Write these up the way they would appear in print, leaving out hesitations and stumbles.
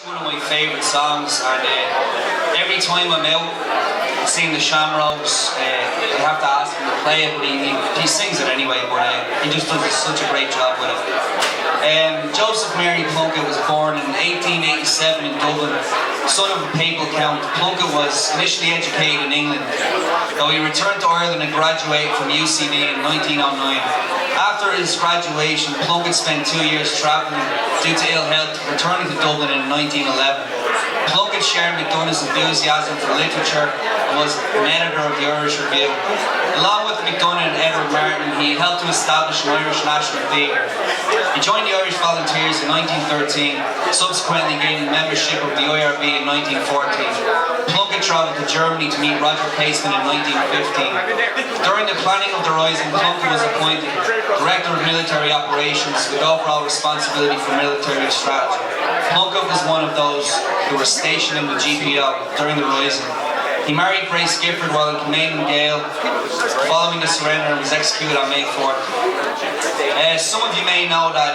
One of my favourite songs, and every time I'm out seeing the ShamRogues, I have to ask him to play it, but he sings it anyway, but he just does such a great job with it. Joseph Mary Plunkett was born in 1887 in Dublin, son of a papal count. Plunkett was initially educated in England, though he returned to Ireland and graduated from UCD in 1909. After his graduation, Plunkett spent 2 years travelling due to ill health, returning to Dublin in 1911. Plunkett shared McDonough's enthusiasm for literature and was an editor of the Irish Review. Along with McDonough and Edward Martin, he helped to establish an Irish National Theatre. He joined the Irish Volunteers in 1913, subsequently gaining membership of the IRB in 1914. Plunkett travelled to Germany to meet Roger Casement in 1915. During the planning of the Rising, Plunkett was appointed Director of Military Operations with overall responsibility for military strategy. Plunkett was one of those who were stationed in the GPO during the Rising. He married Grace Gifford while in Command Gale following the surrender and was executed on May 4th. Some of you may know that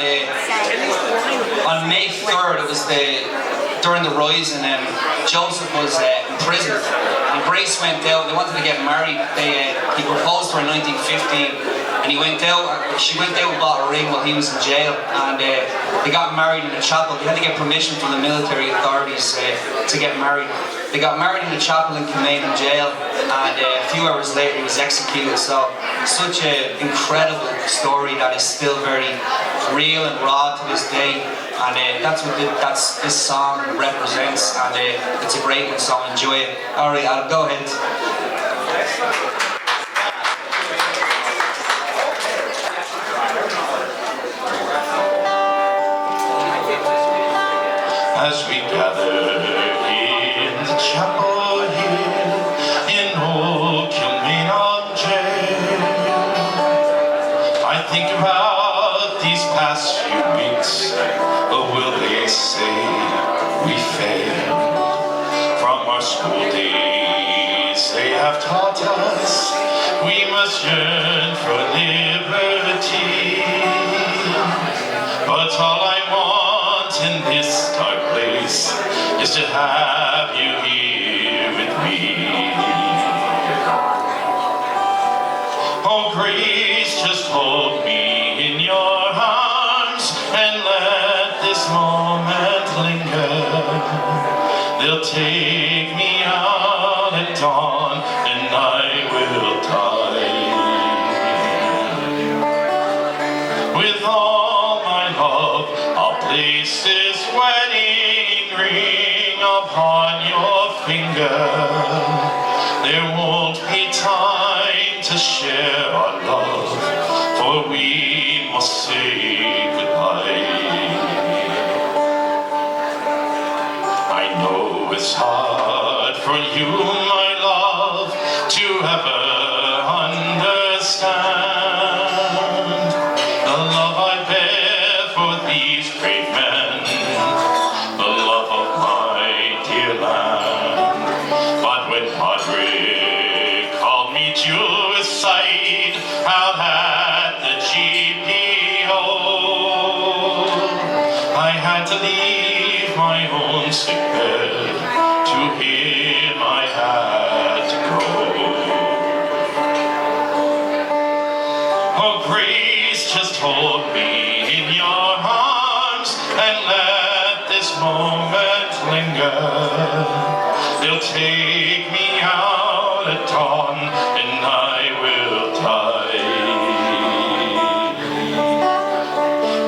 on May 3rd, it was during the Rising, and Joseph was in prison, and Grace went out. They wanted to get married. He proposed to her in 1915. And she went out and bought a ring while he was in jail, and they got married in a chapel. They had to get permission from the military authorities to get married. They got married in a chapel in Kilmainham jail, and a few hours later he was executed. So, such an incredible story that is still very real and raw to this day. And that's what this song represents, and it's a great one, so enjoy it. Alright, Adam, go ahead. As we gather in the chapel here in old Kilmainham jail, I think about these past few weeks. Oh, will they say we failed? From our school days they have taught us we must yearn for liberty. But all I want in this dark place is to have you here with me. Oh, Grace, just hold me in your arms and let this moment linger. They'll take me out at dawn and I will die. With all my love, I'll place this wedding ring upon your finger. There won't be time to share our love, for we must say goodbye. I know it's hard for you, my love, to ever understand the love I bear for these brave men, the love of my dear land. But when Padre called me to his side out at the GPO, I had to leave my own sick bed. To him I had to go. Oh, Grace, just hold me in your arms and let this moment linger. They'll take me out at dawn and I will die.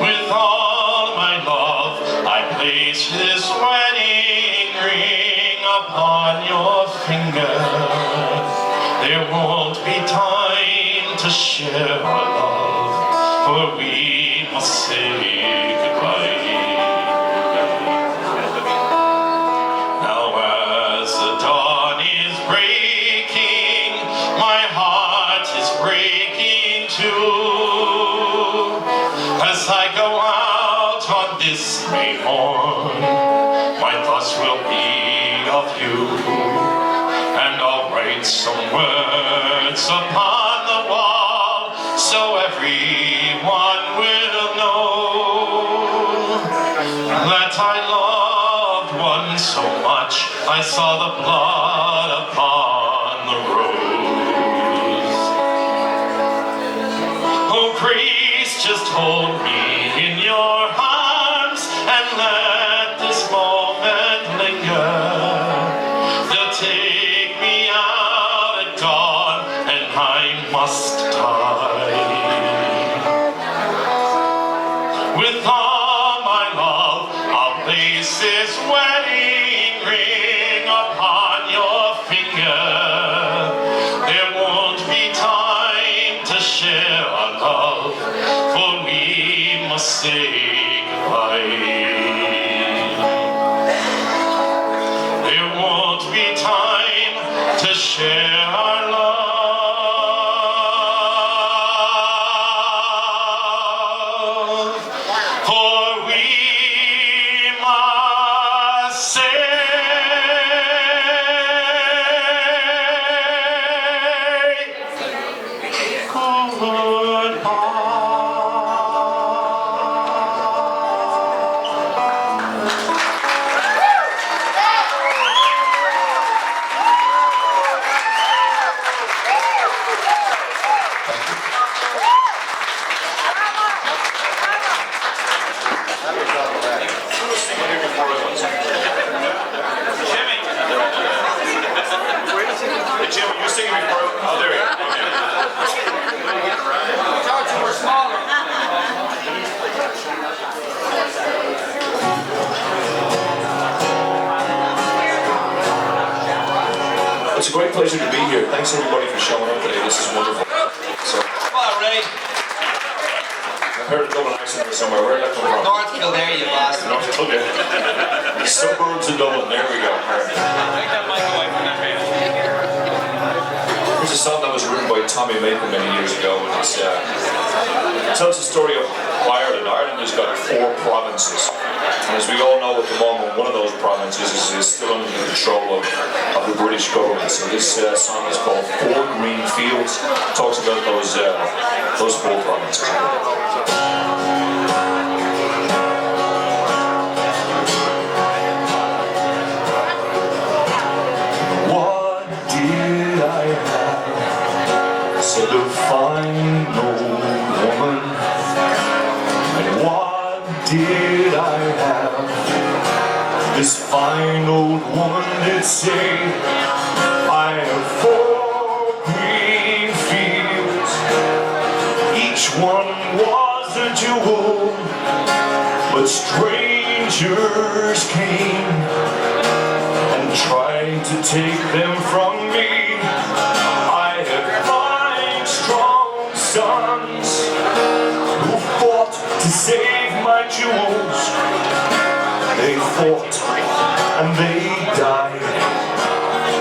With all my love, I place this wedding ring upon your finger. There won't be time to share our love, for we must say goodbye. Now as the dawn is breaking, my heart is breaking too. As I go out on this May morn, my thoughts will be of you. And I'll write some words upon the wall so everyone will know that I loved weeping so much, I saw the blood upon the rose. Oh, grace, just hold me in your arms and let this moment linger. They'll take me out at dawn and I must die. With all my love, I'll place this wedding ring upon your finger. There won't be time to share our love, for we must say goodbye. There won't be time to share our love, for we must say Jim, you singing before? Oh, there you go. It's a great pleasure to be here. Thanks everybody for showing up today. This is wonderful. So, Come on, Ray. I heard a Dublin accent somewhere. Where did that come from? North Kildare, you bastard. North Kildare. The suburbs of Dublin. There we go. Take that mic away from that man. Here's a song that was written by Tommy Maple many years ago, and it tells the story of Ireland. Ireland has got 4 provinces, and as we all know at the moment, one of those provinces is still under the control of the British government. So this song is called 4 Green Fields. It talks about those 4 provinces. What did I have? Said a fine old woman. And what did I have? This fine old woman did say, I have 4 green fields. Each one was a jewel, but strangers came and tried to take them from me. I had 5 strong sons who fought to save my jewels. They fought and they died,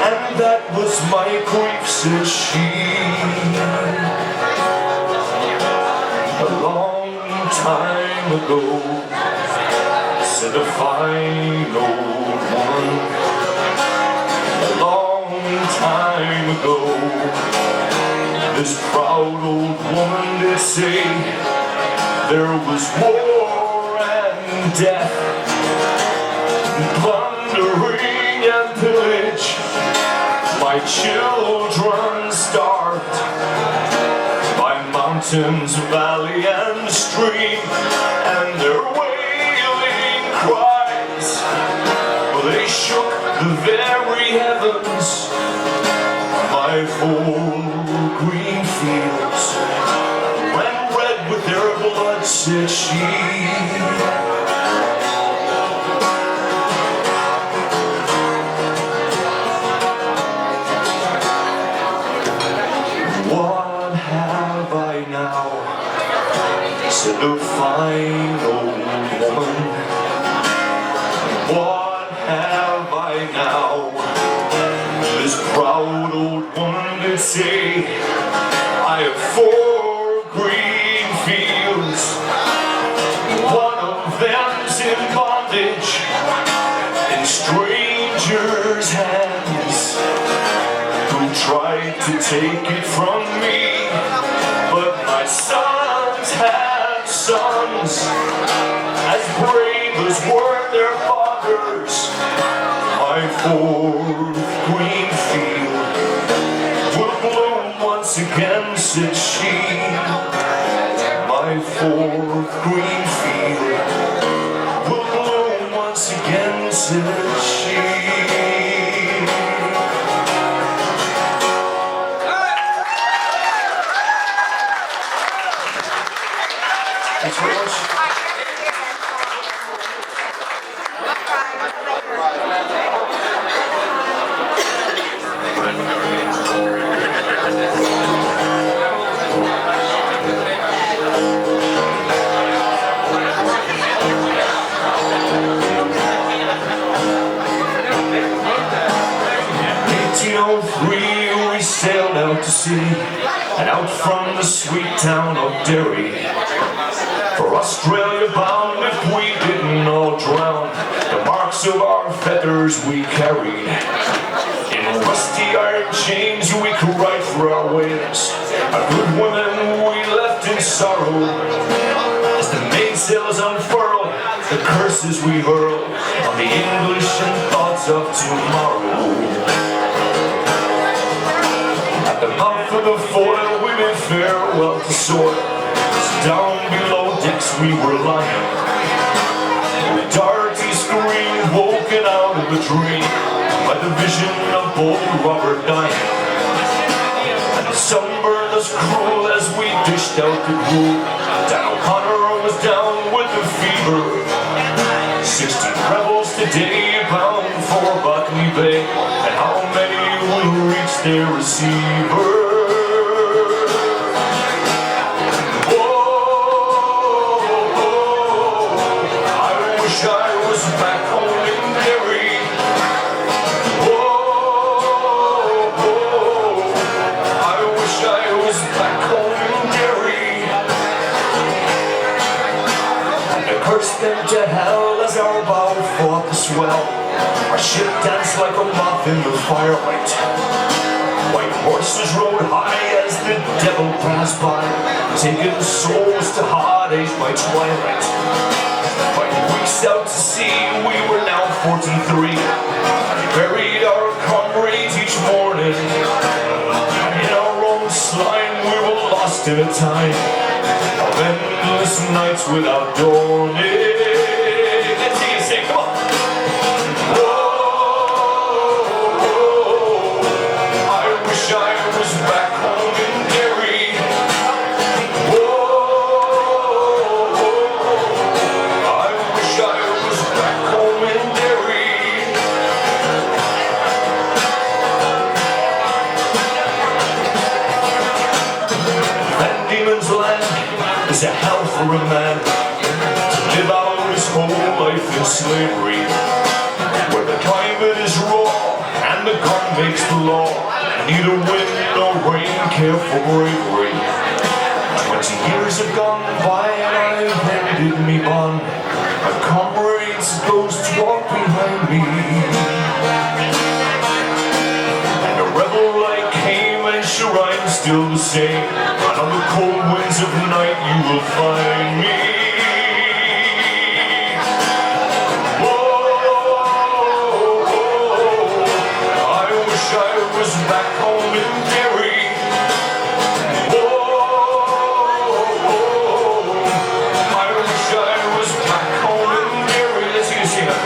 and that was my grief, said she. A long time ago, said a fine old woman. A long time ago, this proud old woman did say, there was war and death, plundering and pillage. My children starved by mountains, valley and stream, and their wailing cries, well, they shook the very heavens. My 4 green fields ran red with their blood, said she. What have I now? Said a fine old woman. What have I now? This proud old woman did say, I have 4 green fields. One of them's in bondage in strangers' hands, who tried to take it from me. But my sons had sons as brave as were their fathers. My fourth green field will bloom once again, said she. My fourth green field will bloom once again, said she. Thanks very much. 1803 we sailed out to sea, and out from the sweet town of Derry, for Australia bound. If we didn't all drown, the marks of our feathers we carried. In rusty iron chains we could ride for our waves, our good women we left in sorrow. As the mainsails unfurl, the curses we hurl on the English and thoughts of tomorrow. At the mouth of the foil we bid farewell to soil. Down below decks we were lying, with Darty scream woken out of a dream by the vision of bold Robert dying. And the sunburn as cruel as we dished out the gruel. Dan O'Connor was down with the fever. 60 rebels today bound for Botany Bay, and how many will reach their receiver? Them to hell as our bow fought the swell. Our ship danced like a moth in the firelight. White horses rode high as the devil passed by, taking souls to hot age by twilight. 5 weeks out to sea, we were now 43. We buried our comrades each morning, and in our own slime we were lost in a time of endless nights without dawning. Let's see you sing, come on. Whoa, I wish I was back home in Derry. Whoa, I wish I was back home in Derry. Van Diemen's Land is a hell for a man to live out his whole life in slavery, where the climate is raw and the gun makes the law. Neither wind nor rain care for bravery. 20 years have gone by and I've ended me bond. My comrades' ghosts walk behind me, and a rebel I came, and sure I'm still the same. And on the cold winds of night you will find me. I was back home in Derry. Whoa, I wish I was back home in Derry. Let's see you sing that.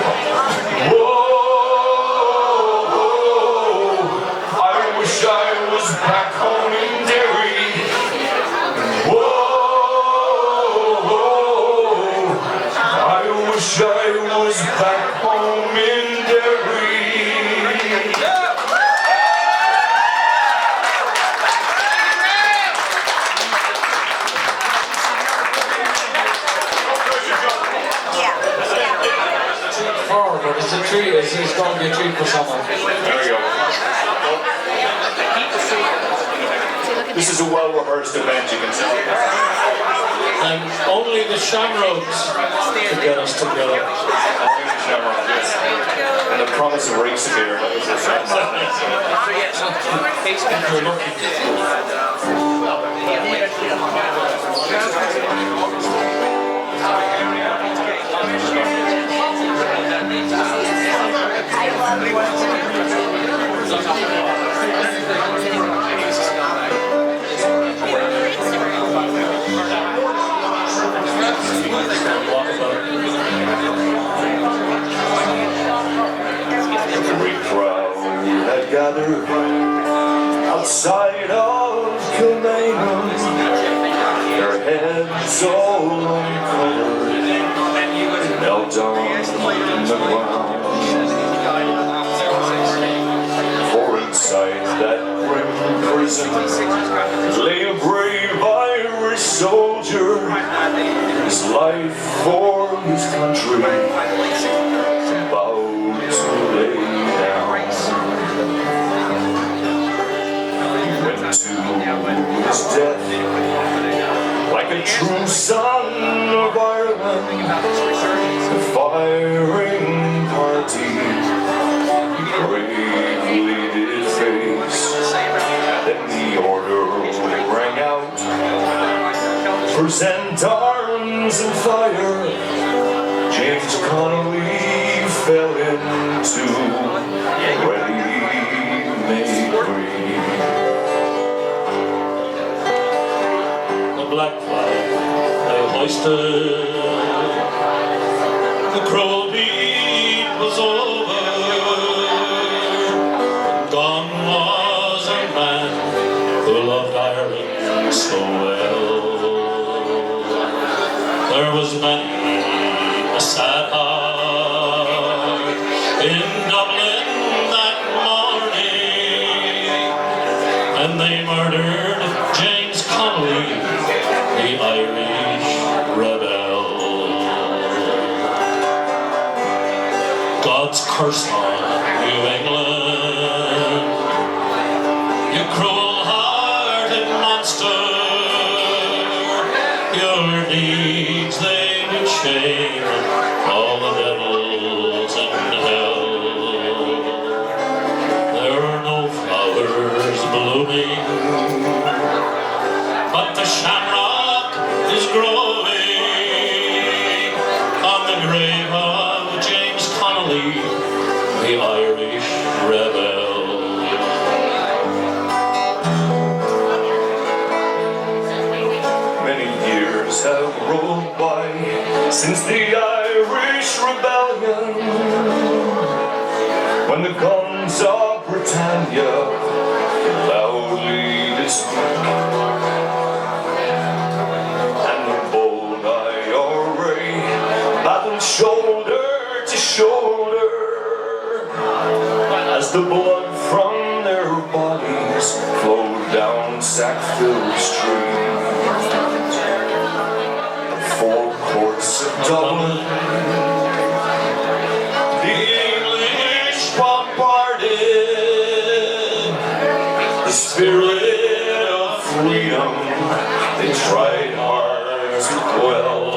Whoa, I wish I was back home in Derry. Whoa, I wish I was back home in Derry. It's a treat, it's going to be a treat for someone. There we go. This is a well-rehearsed event, you can tell. And only the ShamRogues can get us together. ShamRogues, yes. And the promise of race here. We're lucky. Every crowd had gathered outside of Commemorative, their heads all uncovered, knelt down on the ground. For inside that grim prison lay a brave Irish soldier, his life for his country about to lay down. He went to his death like a true son of Ireland. The firing party he bravely did face. Then the order rang out, present arms and fire. James Connolly fell into ready-made grave. The black flag they hoisted, the cruel deed was over, and gone was a man who loved Ireland so well. There was many a sad heart in Dublin that morning, and they murdered James Connolly, the Irish rebel. God's curse on New England, you cruel-hearted monster. Your deeds they would shame all the devils in hell. There are no flowers blooming, but the shamrock is growing on the grave of James Connolly, the Irish rebel. Many years have rolled by since the Irish Rebellion, when the guns of Britannia loudly did speak, and the bold IRA battled shoulder to shoulder, as the blood from their bodies flowed down Sackville Street. Four courts of Dublin, the English bombarded. The spirit of freedom they tried hard to quell,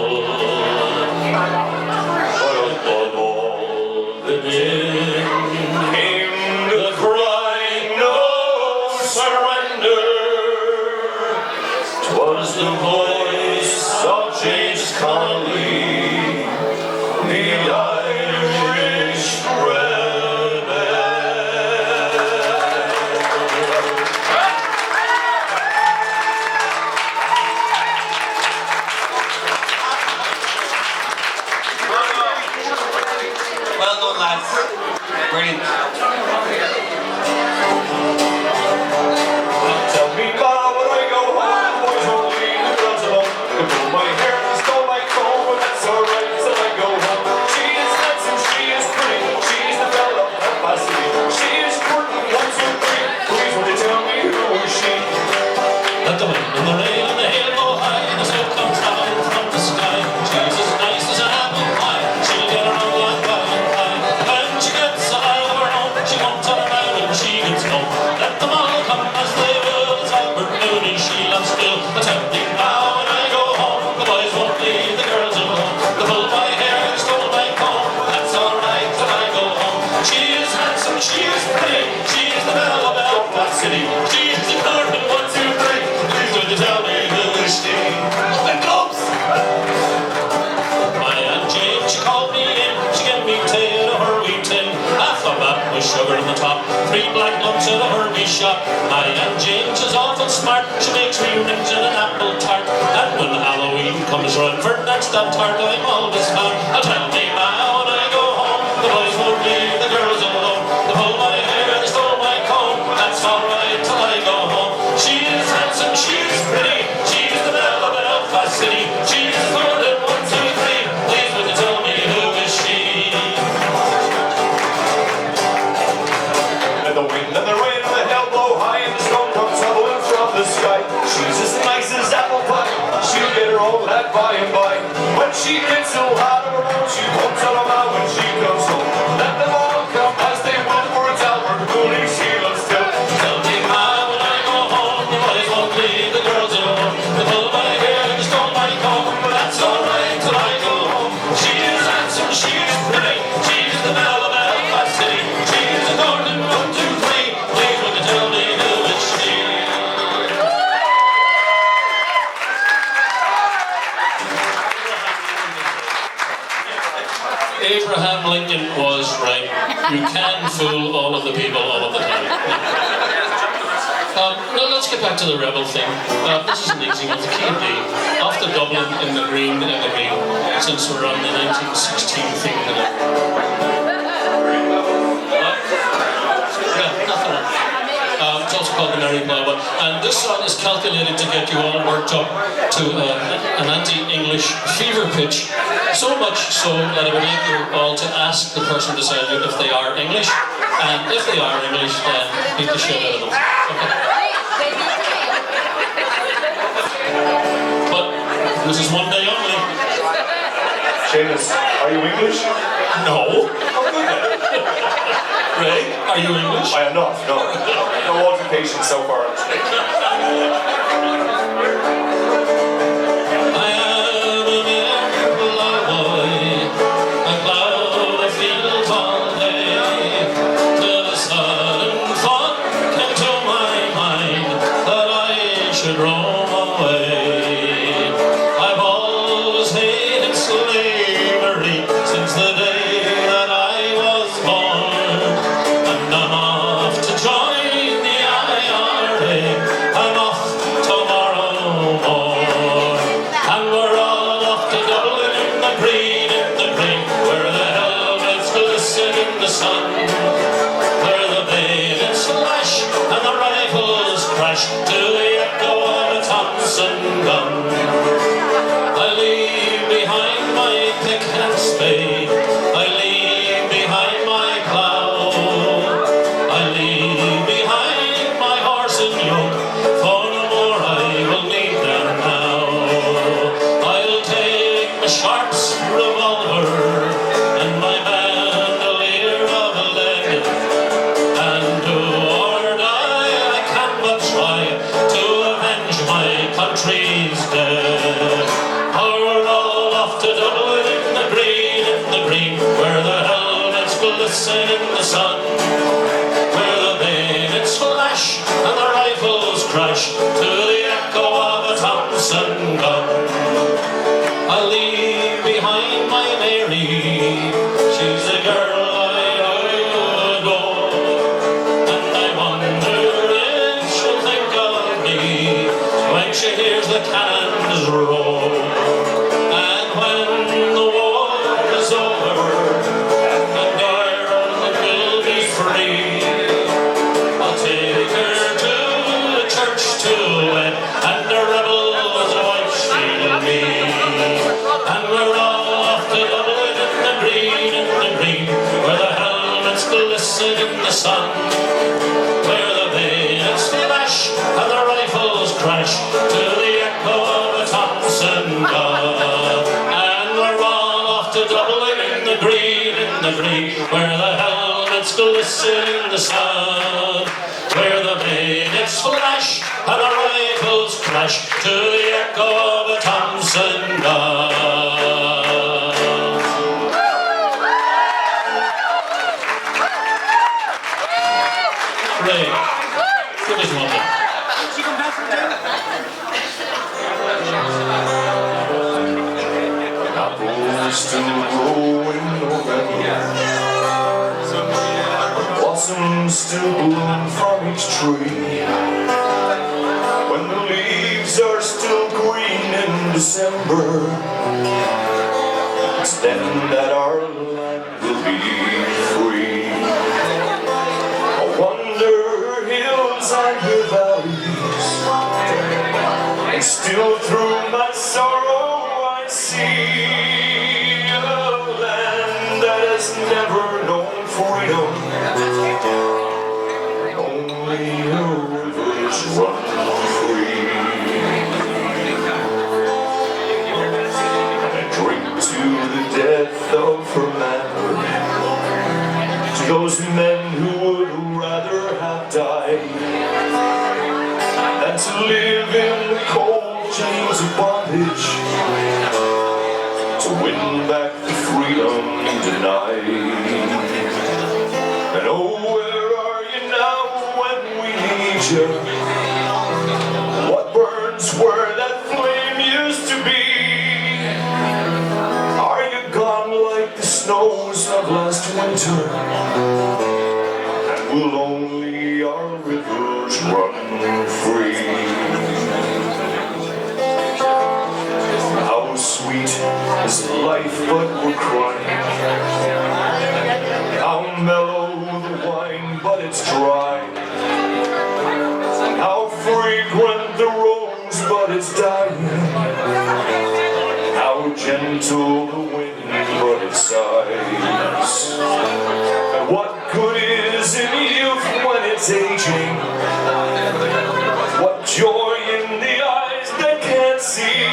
but above all the din came the cry, no surrender. 'Twas the voice of James Connolly, the Irish rebel. Well done, lads. Brilliant. Tell me, Mama, when I go home, boys won't leave the girls alone. They pull my hair and stole my comb, but that's alright till I go home. She is nuts and she is pretty. She's the belle of Belfast. She is courting 1, 2, 3. Please, will you tell me who is she? Let the wind and the rain and the hail go high, and the snow comes down from the sky. She's as nice as an apple pie. She'll get her own like by and by. When she gets out of her home, she won't with sugar on the top. 3 black lumps in a herby shop. My Aunt James is awful smart. She makes me rings and an apple tart. And when Halloween comes round for next that tart, I'm always found. Tell me now when I go home, the boys won't leave the girls alone. They pull my hair, they stole my comb. That's alright till I go home. She is handsome, she is pretty. She's the belle of Belfast City. She's good at 1, 2, 3. Please would you tell me who is she? And the wind and the rain and the hail blow high, and the storm comes tumbling from the sky. She's as nice as apple pie. She'll get her own that by and by. When she gets so hot or warm, she won't tell them out when she comes home. Let them all come as they will, for it's Albert Mooney she loves still. Tell me how when I go home, the boys won't leave the girls alone. They pull my hair, they stole my comb, but that's alright till I go home. She is handsome, she is pretty. She's the belle of Belfast City. She's a golden 1, 2, 3. Please would you tell me who is she? Abraham Lincoln was right. You can fool all of the people all of the time. Now let's get back to the rebel thing. This is an easy one. The key of D. Off to Dublin in the green, since we're on the 1916 thing today. Yeah, nothing. It's also called the Merry Plough. And this song is calculated to get you all worked up to an anti-English fever pitch. So much so that I would like you all to ask the person beside you if they are English. And if they are English, then beat the shit out of them. Okay. But this is one day only. Seamus, are you English? No. Ray, are you English? I am not, no. No altercation so far. In the sun, where the bayonets flash and the rifles crash to the echo of a Thompson gun. I leave behind my Mary, she's the girl I adore, and I wonder if she'll think of me when she hears the cannons roar. And when the war is over, I'll take her to the church to wed, and the rebel's wife she'll be. And we're all off to Dublin in the green, where the helmets glisten in the sun, where the bayonets flash and the rifles crash to the echo of a Thompson gun. And we're all off to Dublin in the green, where the helmets glisten in the sun, where the bayonets flash and the rifles crash to the echo of a Thompson gun. Ray, give us one more. Apples to grow in November. blossoms still bloom from each tree, when the leaves are still green in December, it's then that our land will be free. I wander hills and her valleys, and still through my sorrow I see a land that has never known freedom. Only her rivers run free. And I drink to the death of her manhood, to those men who would rather have died than to live in the cold chains of bondage, to win back the freedom denied. And oh, where are you now when we need you? What burns where that flame used to be? Are you gone like the snows of last winter? And will only our rivers run free? How sweet is life, but we're crying. How mellow the wine, but it's dry. How fragrant the rose, but it's dying. How gentle the wind, but it sighs. And what good is in youth when it's aging? What joy in the eyes that can't see,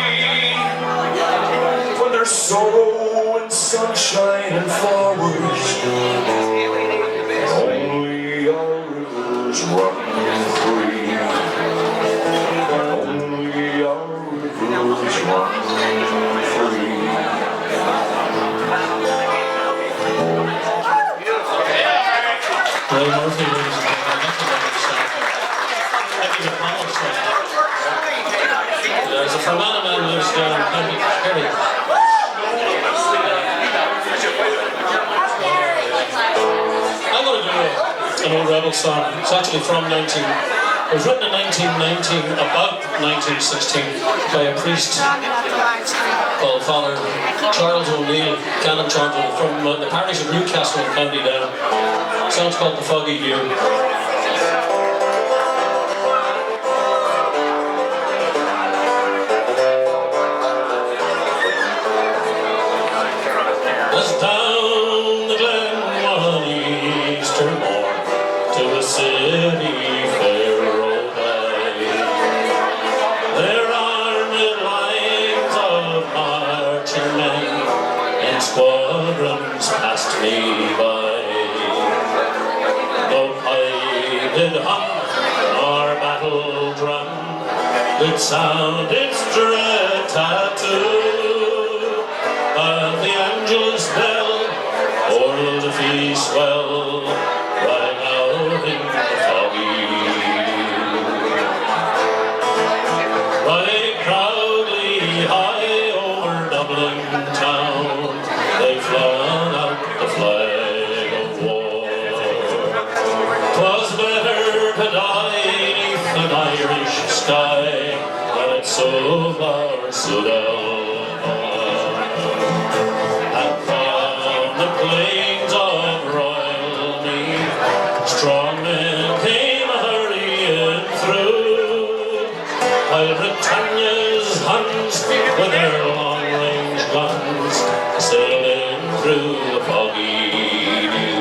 when there's sorrow and sunshine and flowers? Only our rivers run free. Only our rivers run free. Ray Murphy, ladies and gentlemen. There's a Fermanagh man who lives down in County Kerry. I'm going to do an old rebel song. It's actually from it was written in 1919, about 1916, by a priest called Father Charles O'Neill, Canon Charles O'Neill, from the parish of Newcastle in County Down. The song's called The Foggy Dew. As down the glen one Easter morn to a city fair rode I, there armed lines of marching men in squadrons passed me by. No pipe did hum nor battle drum did sound its dread tattoo. The Angelus bell o'er the feast well rang out in the foggy dew. Right proudly high over Dublin town they flung out the flag of war. 'Twas better to die neath an Irish sky than at Suvla or Sudel. Plains of royal Meath, strong men came hurrying through, while Britannia's Huns with their long-range guns sailing through the foggy dew.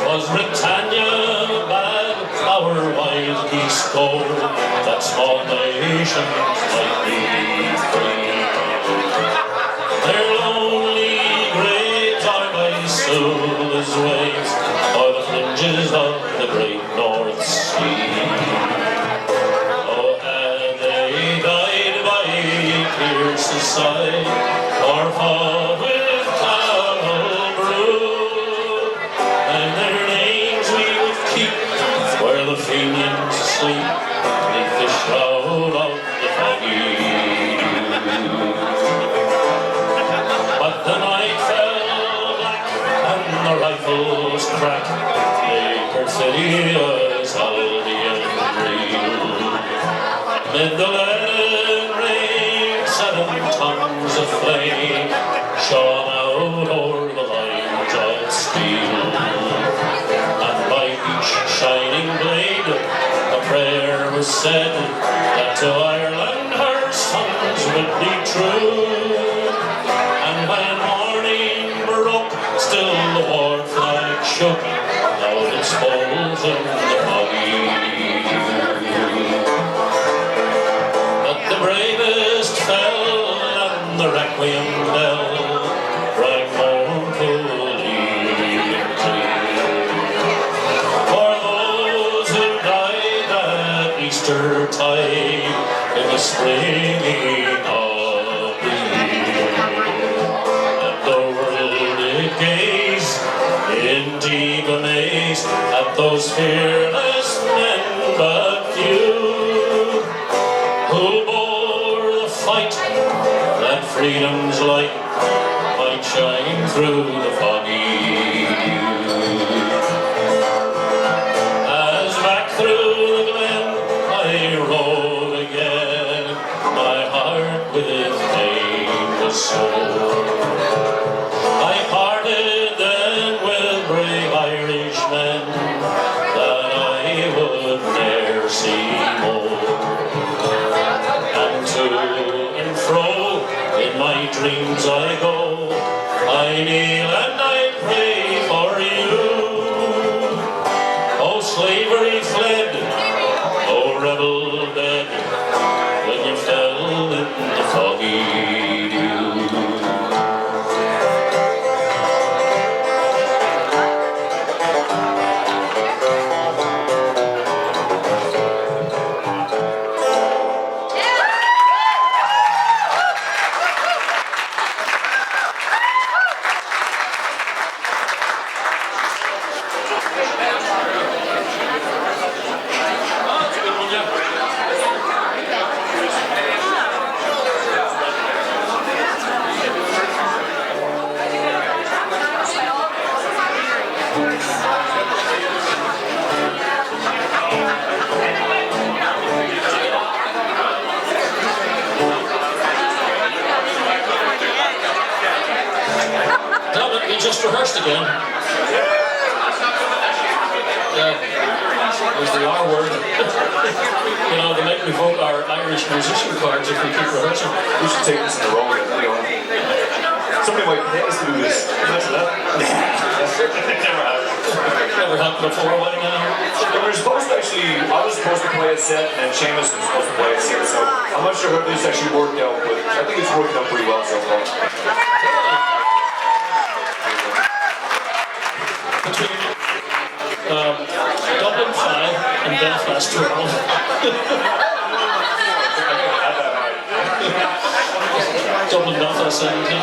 'Twas Britannia bade our wise geese go, that small nations might be free. Their lonely graves are by Sula's waves, or the fringes of the great North Sea. Oh, had they died by Pierce's side, or fought with Cannel Brew, and their names we would keep where the Fenians sleep, beneath the shroud of the foggy dew. But the night fell black and the rifles crack, they perfidious Albion reel. Mid the lead ring, 7 tons of flame shone out o'er the lines of steel. And by each shining blade a prayer was said that to Ireland her sons would be true. And when morning broke, still the war flag shook out its folds in the foggy dew. But the bravest fell, and the requiem bell rang mournfully and clear. For those who died at Easter tide in the springing of the year. And the world did gaze in deep amaze at those fearless men but few, who bore the fight that freedom's light might shine through the foggy dew. As back through the glen I rode again, my heart with pain was sore. I parted then with brave Irishmen that I would ne'er see more. And to and fro in my dreams I go, I kneel and I pray for you. Oh, slavery fled, oh, rebel dead, when you fell in the foggy dew. We just rehearsed again. Yeah, there's the R word. You know, they make me vote our Irish musician cards if we keep rehearsing. We should take this in a row again. Somebody might pay us to do this. Imagine that. Never happened. Never happened before, why now? We were supposed to actually, I was supposed to play a set and then Seamus was supposed to play a set, so I'm not sure how this actually worked out, but I think it's working out pretty well so far. Between Dublin 5 and Belfast 12. Dublin, Belfast 17.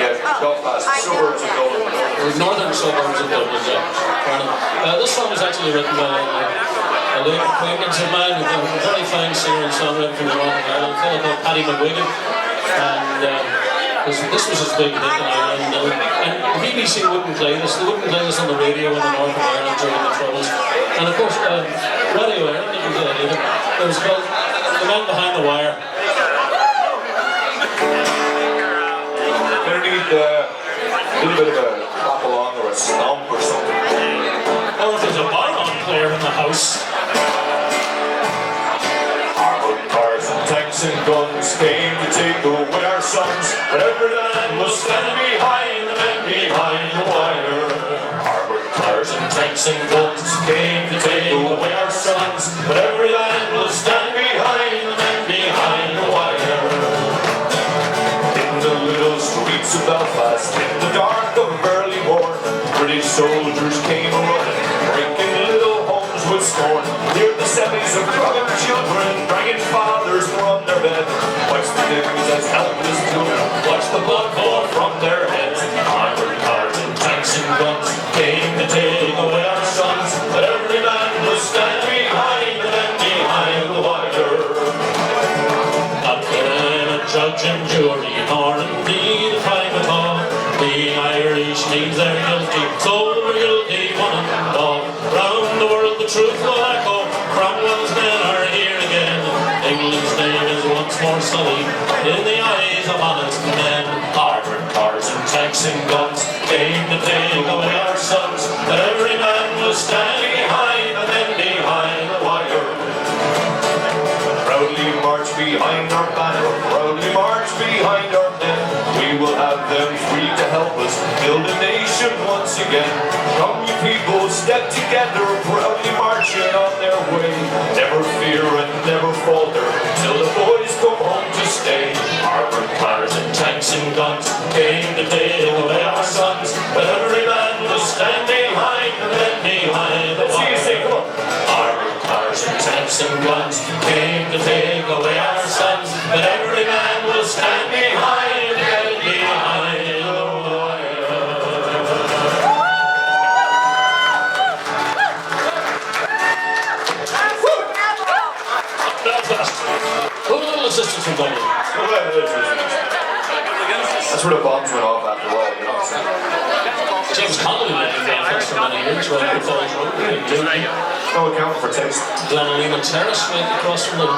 Yeah, Belfast, suburbs of Dublin. Northern suburbs of Dublin, yeah. This song was actually written by a late acquaintance of mine, a very fine singer and songwriter from Northern Ireland, a fellow called Paddy McGuigan. And this was his big hit in Ireland. And the BBC wouldn't play this. They wouldn't play this on the radio in the north of Ireland during the Troubles. And of course, Radio Ireland didn't play it either. It was called The Man Behind the Wire. Gonna need a little bit of a clap along or a stomp or something. Or if there's a bar-on player in the house. Armored cars and tanks and guns came to take away our sons, but every man will stand behind the men behind the wire. Armored cars and tanks and guns came to take away our sons, but every man will stand behind the men behind the wire. In the little streets of Belfast, in the dark of early morn, British soldiers came a-running, breaking little homes with scorn. Near the semis of drunken children, dragging fathers from their bed. Watch the diggers as helpless children, watch the blood pour from their heads. Armored cars and tanks and guns came to take away our sons, but every man will stand behind the men behind the wire. Not then a judge and jury, nor indeed a crime at all. The being Irish means they're guilty, so we're guilty one and all. Round the world the truth will echo, Cromwell's men are here again. England's name is once more sullied in the eyes of honest men. Armored cars and tanks and guns came to take away our sons, but every man was standing behind and then behind the wire. Proudly march behind our banner, proudly march behind our men. We will have them free to help us build a nation once again. Come you people, step together, proudly marching on their way. Never fear and never falter, till the boys come home to stay. Armored cars and tanks and guns came to take away our sons, but every man was stand behind and then behind the wire. Armored cars and tanks and guns came to take away our sons, but every man will stand behind and then behind the wire. Belfast. Who are the little assistants from Dublin? That's where the bombs went off after all, you know. James Connolly lived in Belfast for many years, right? No account for taste. Glenalina Terrace, right across from the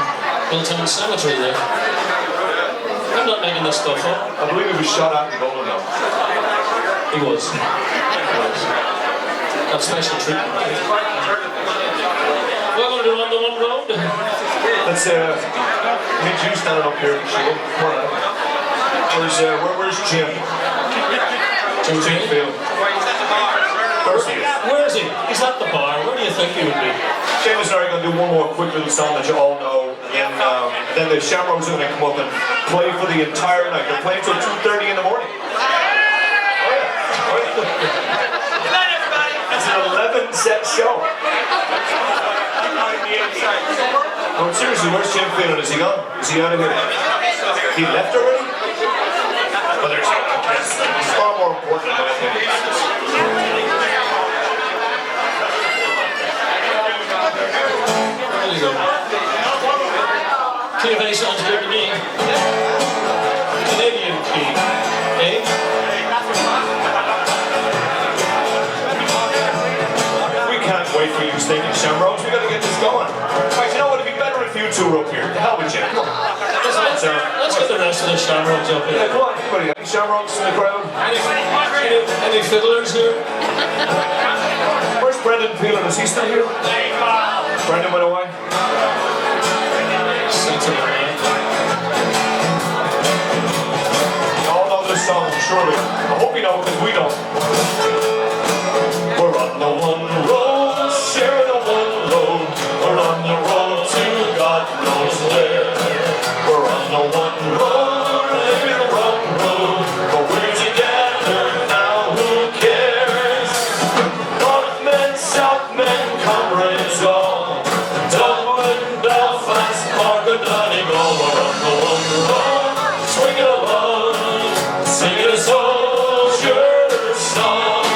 Hilltown Cemetery there. I'm not making this stuff up. I believe he was shot at in Dublin now. He was. Got special treatment. We're going to do on the one road. Let's meet you standing up here. Come on out. Where's Jim? Jim Field. Where's he? Where is he? He's at the bar. Where do you think he would be? Seamus and I are going to do one more quick little song that you all know, and then the ShamRogues are going to come up and play for the entire night. They're playing till 2:30 in the morning. Oh yeah. It's an 11-set show. No, seriously, where's Jim Field? Is he gone? Is he out of here? He left already? But there's it's far more important than anything. There you go. TFA sounds good to me. Canadian key. Eh? We can't wait for you to stay in ShamRogues. We got to get this going. Right, you know what? It'd be better if you two were up here. The hell with you. Come on. Let's get the rest of the ShamRogues up here. Yeah, come on, anybody. Any ShamRogues in the crowd? Any fiddlers here? Where's Brendan Phelan? Is he still here? Brendan went away. You all know this song, surely. I hope you know because we don't. We're on the one road, sharing the one load. We're on the road to God knows where. We're on the one road, living the wrong road. But we're together now, who cares? Northmen, Southmen, comrades all. Dublin, Belfast, Cork, and Donegal. We're on the one road, swinging along, singing a soldier's song.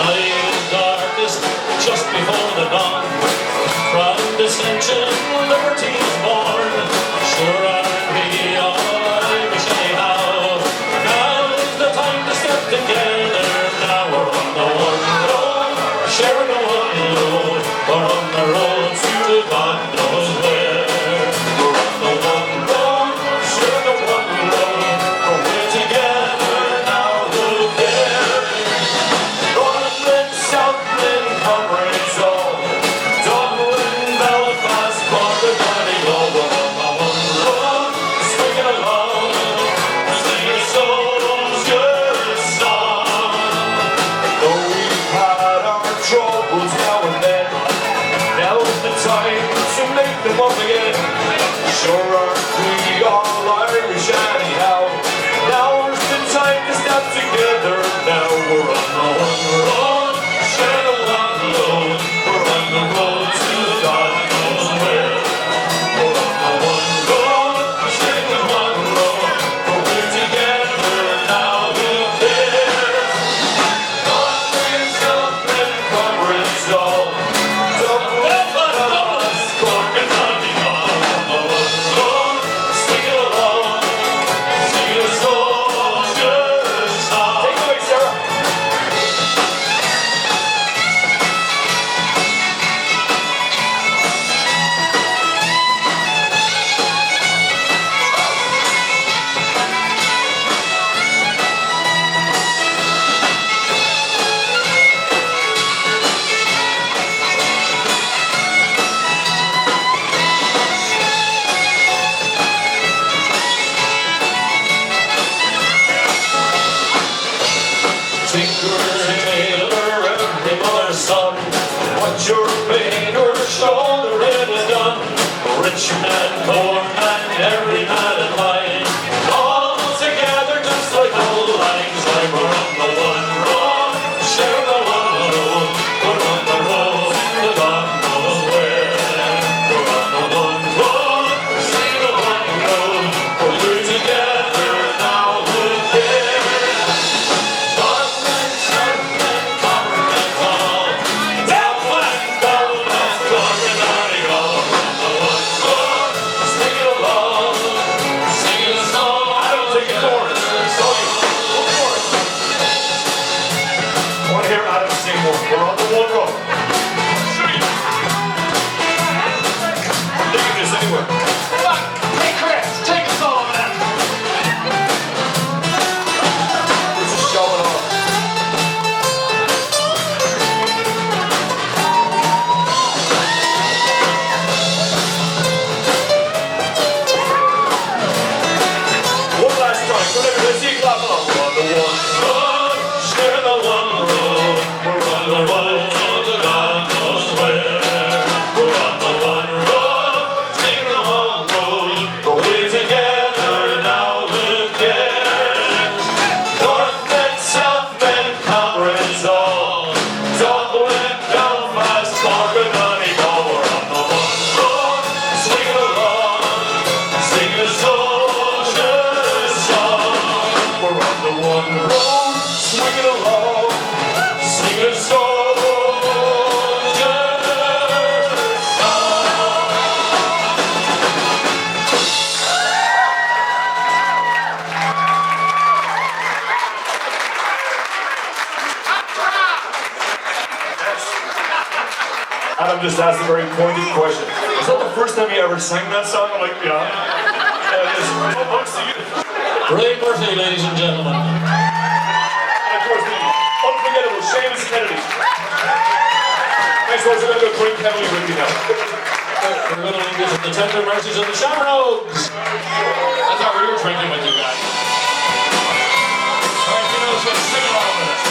Night is darkest, just before the dawn. From dissension, liberty is born. Sure aren't we all Irish anyhow? Now's the time to step together. Now we're on the one road, sharing the one load. We're on the road to God knows where. We're on the one road, sharing the one load. But we're together now, who cares? Northmen, Southmen, comrades all. Dublin, Belfast, Cork, and Donegal. We're on the one road, swinging along, singing a soldier's song. Though we've had our troubles now and then, now's the time to make them up again. Sure aren't we all Irish anyhow? Now's the time to step together. Now we're on the one road, share the one load. We're on the road to God knows where. We're on the one road, share the one load. But we're together now, who cares? Northmen, Southmen, comrades all. Dublin, Belfast, Cork, and Donegal. On the one road, swinging along, singing a soldier's song. WHITMAN, McCormack, every man and line, all together just like old lines. Like we're on the one road, share the one road, we're on the road, the God knows where. We're on the one road, sing the one road, we're together now again. Northland, Southland, Commemorative, all down flat, down fast, talking on it all. On the one road, sing it along, sing it a song. I don't take it forward. I want to hear Adam sing more. We're on the one road. Look at this anywhere. Hey Chris, take us all of that. We're just showing off. One last time. Come on, everybody, see you clap along. We're on the one Road, share the one road, we're on the road to God knows where. We're on the one road, sing the one road, but we're together now again. Northmen, Southmen, comrades all, Dublin, Belfast, Cork and Donegal. We're on the one road, swing it along, sing a soldier's song. We're on the one road, swing it along, sing a soldier's song. Adam just asked a very pointed question. Is that the first time you ever sang that song? I'm like, yeah. Yeah, it is. Thanks to you. Great birthday, ladies and gentlemen. And of course, the unforgettable Seamus Kennedy. Thanks, folks. I'm going to go drink heavily with you now. We're going to leave this with the tender mercies of the ShamRogues. I thought we were drinking with you guys. All right, you know, so sing along with us.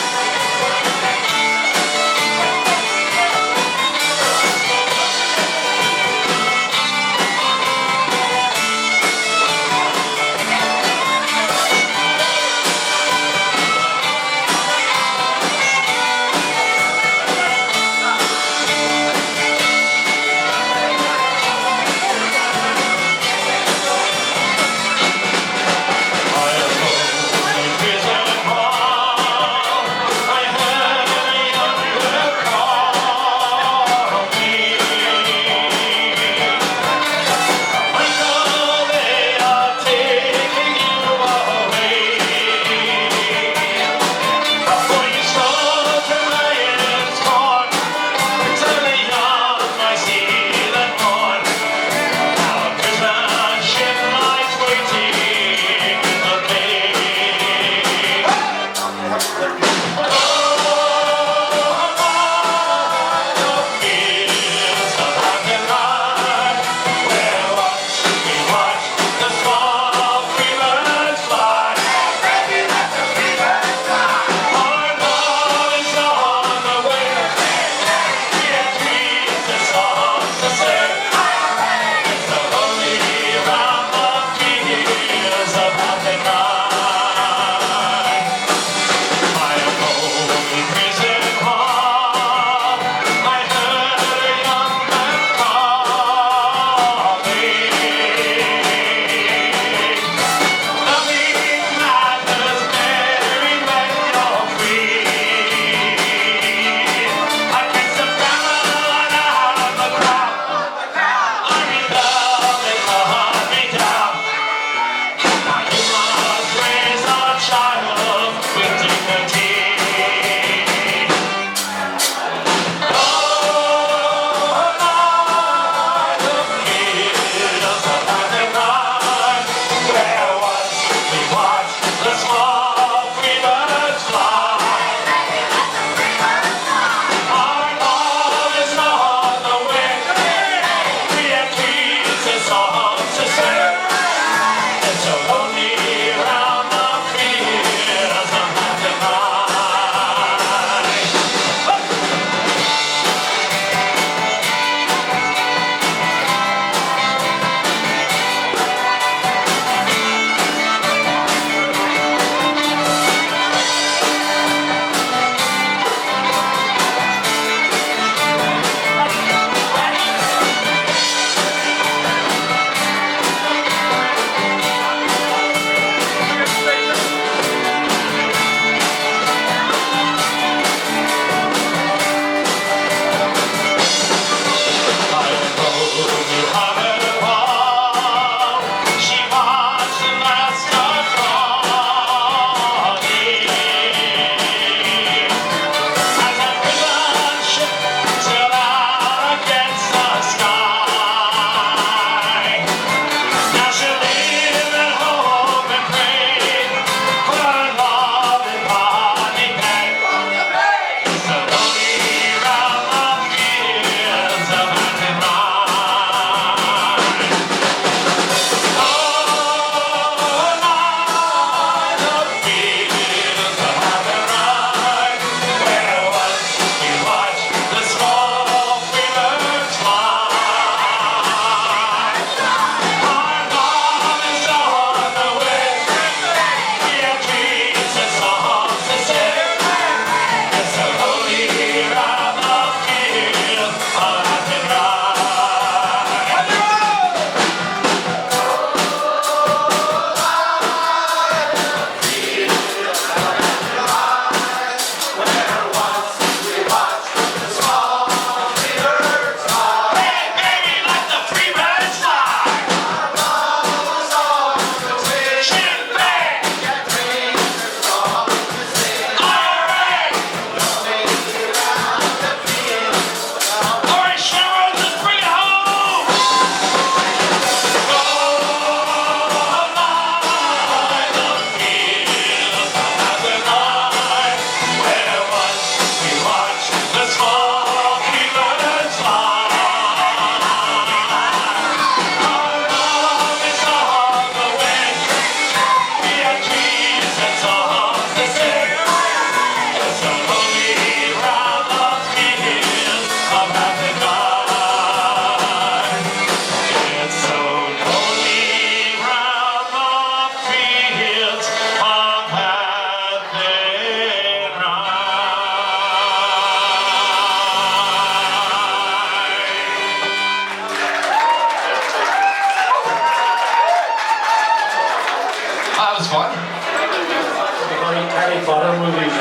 movies.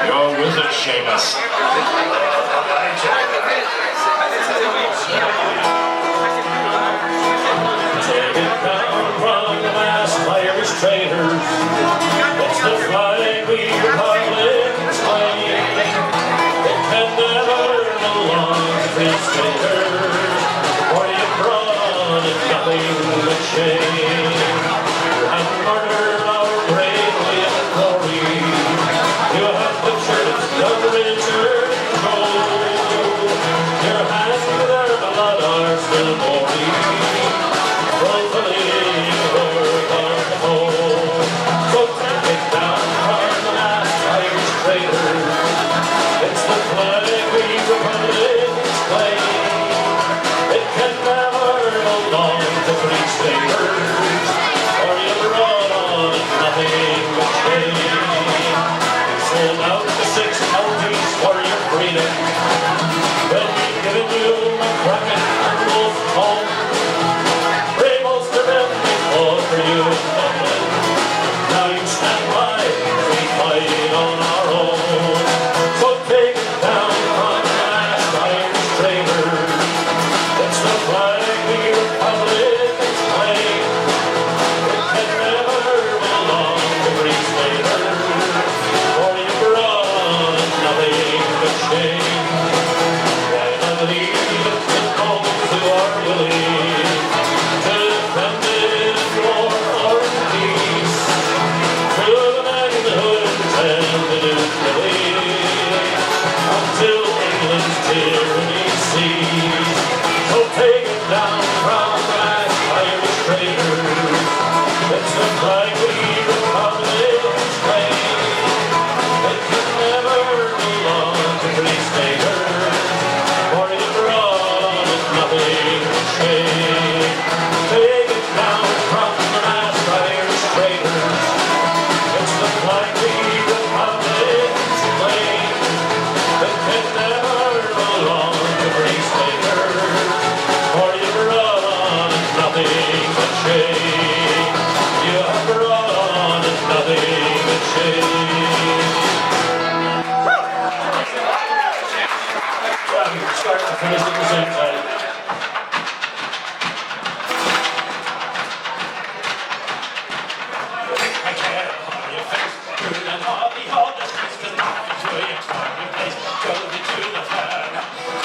You're with it, Seamus. Take it down from the masked Irish traitors. It's the flag we Republicans claim. It can never belong to free staters, for you brought it nothing but shame. And murdered our brave William Corey. You have butchered the Richard Cole. Your hands with their blood are still gory. So take it down from the masked Irish traitors. It's the flag we Republicans claim. It can never belong to free staters, or you brought on nothing but shame. Sold out the 6 counties for your freedom, when we've given you McCormack and Wolf home. Brave Ulster men, we fought for you in Dublin. Now you stand by, we fight on our own. So take it down from the masked Irish traitors. It's the flag we Republicans claim. It can never belong to free staters, for you brought nothing but shame. Why not leave it to those who are willing to defend it in war or in peace? To the men who intend to do killing until England's tyranny cease. So take it down from the masked Irish traitors. It's the flag we Republicans claim. It can never belong to free staters, for you brought on it nothing but shame. Take it down from the masked Irish traitors. It's the flag we Republicans claim. It can never belong to free staters, for you brought on it nothing but shame. You have brought on it nothing but shame. Yeah, we start and finish at the same time. I can't hold your face, through the naughty hole, the streets, 'cause nothing's really a your place. Go to the flag,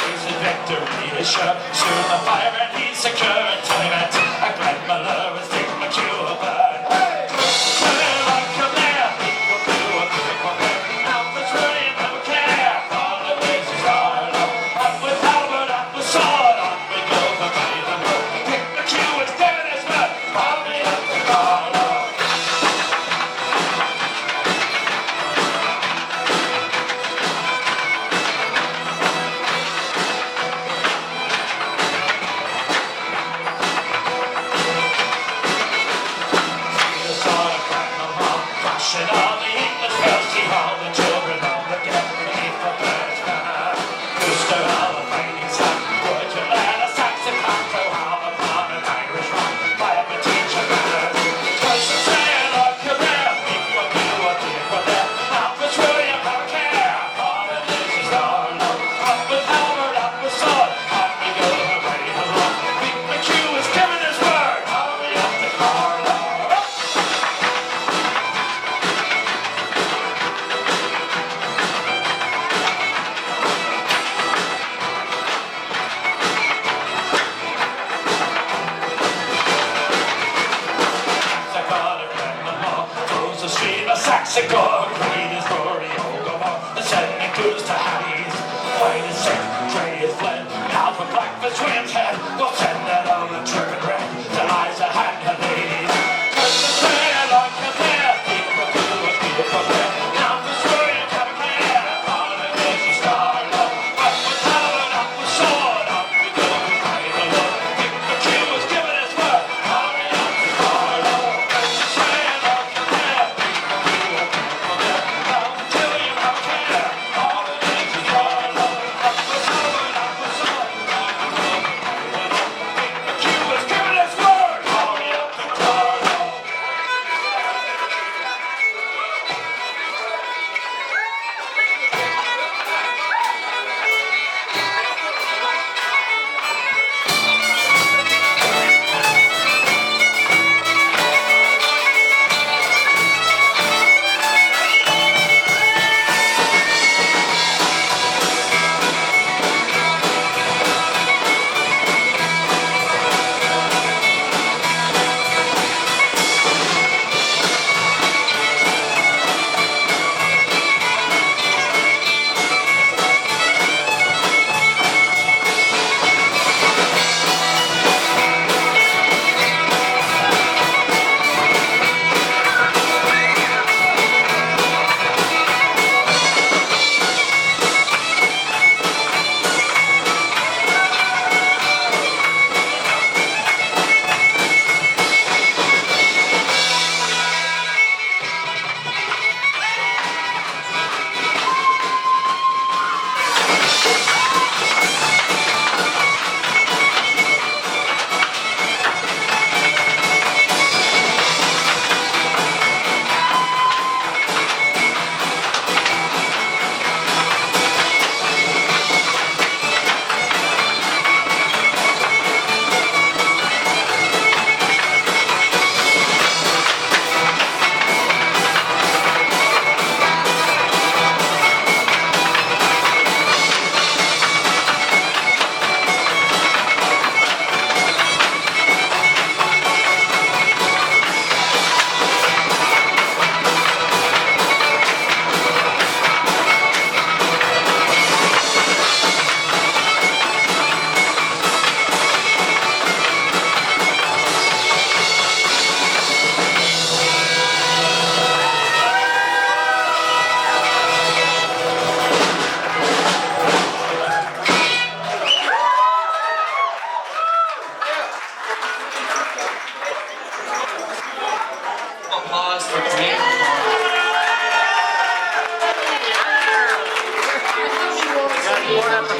peace and victory is sure. Soon the fire and he's secure, and tell me that a grandmother will think my cue apart. Well, I come there, people do a quick one there. Now it's really never care. All the ways is hard up with Albert, up with sword. On we go for freedom. Pick the cue, it's dead as mud. All me up the corner.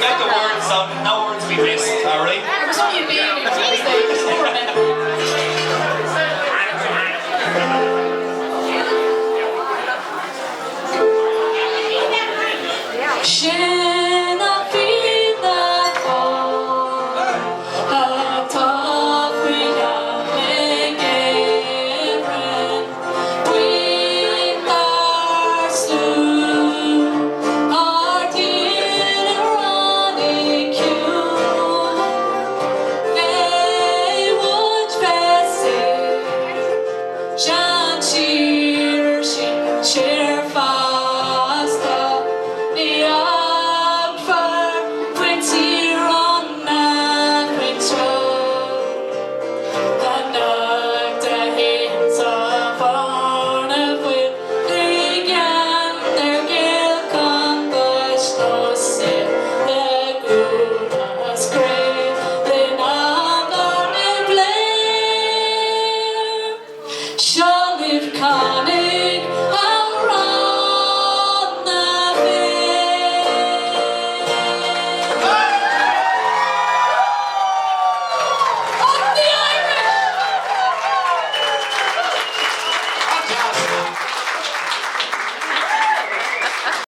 get the words, so no words be missed, alright? It was only a baby. Just remember. Share